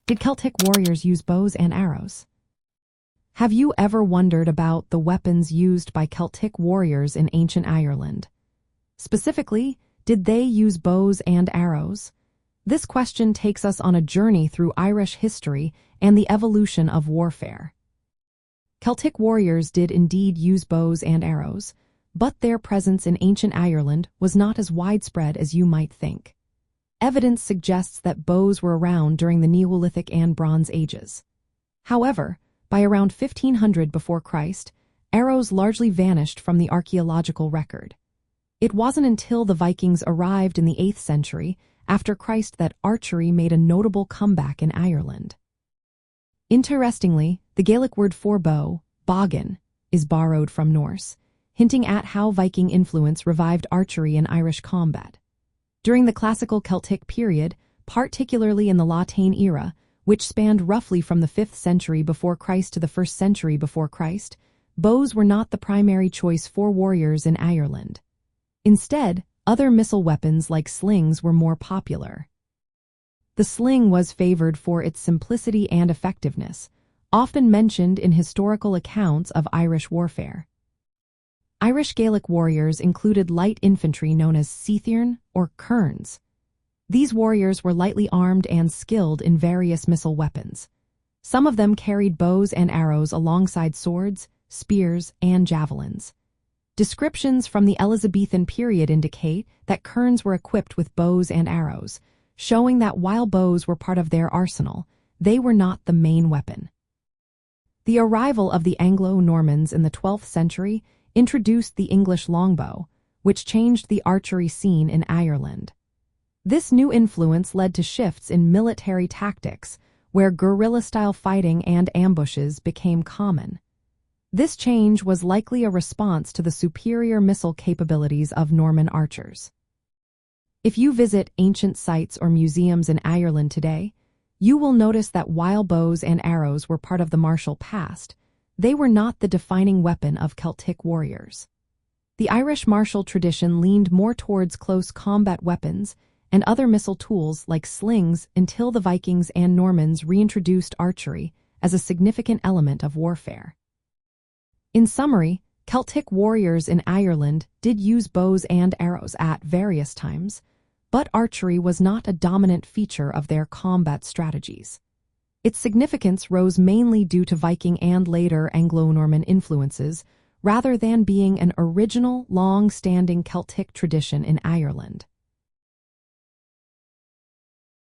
Did Celtic warriors use bows and arrows? Have you ever wondered about the weapons used by Celtic warriors in ancient Ireland? Specifically, did they use bows and arrows? This question takes us on a journey through Irish history and the evolution of warfare. Celtic warriors did indeed use bows and arrows, but their presence in ancient Ireland was not as widespread as you might think. Evidence suggests that bows were around during the Neolithic and Bronze Ages. However, by around 1500 before Christ, arrows largely vanished from the archaeological record. It wasn't until the Vikings arrived in the 8th century after Christ that archery made a notable comeback in Ireland. Interestingly, the Gaelic word for bow, bogan, is borrowed from Norse, hinting at how Viking influence revived archery in Irish combat. During the classical Celtic period, particularly in the Latine era, which spanned roughly from the 5th century before Christ to the 1st century before Christ, bows were not the primary choice for warriors in Ireland. Instead, other missile weapons like slings were more popular. The sling was favored for its simplicity and effectiveness, often mentioned in historical accounts of Irish warfare. Irish Gaelic warriors included light infantry known as Seathern or Kerns. These warriors were lightly armed and skilled in various missile weapons. Some of them carried bows and arrows alongside swords, spears, and javelins. Descriptions from the Elizabethan period indicate that Kerns were equipped with bows and arrows, showing that while bows were part of their arsenal, they were not the main weapon. The arrival of the Anglo-Normans in the 12th century introduced the English longbow, which changed the archery scene in Ireland. This new influence led to shifts in military tactics, where guerrilla-style fighting and ambushes became common. This change was likely a response to the superior missile capabilities of Norman archers. If you visit ancient sites or museums in Ireland today, you will notice that while bows and arrows were part of the martial past, they were not the defining weapon of Celtic warriors. The Irish martial tradition leaned more towards close combat weapons and other missile tools like slings until the Vikings and Normans reintroduced archery as a significant element of warfare. In summary, Celtic warriors in Ireland did use bows and arrows at various times, but archery was not a dominant feature of their combat strategies. Its significance rose mainly due to Viking and later Anglo-Norman influences, rather than being an original, long-standing Celtic tradition in Ireland.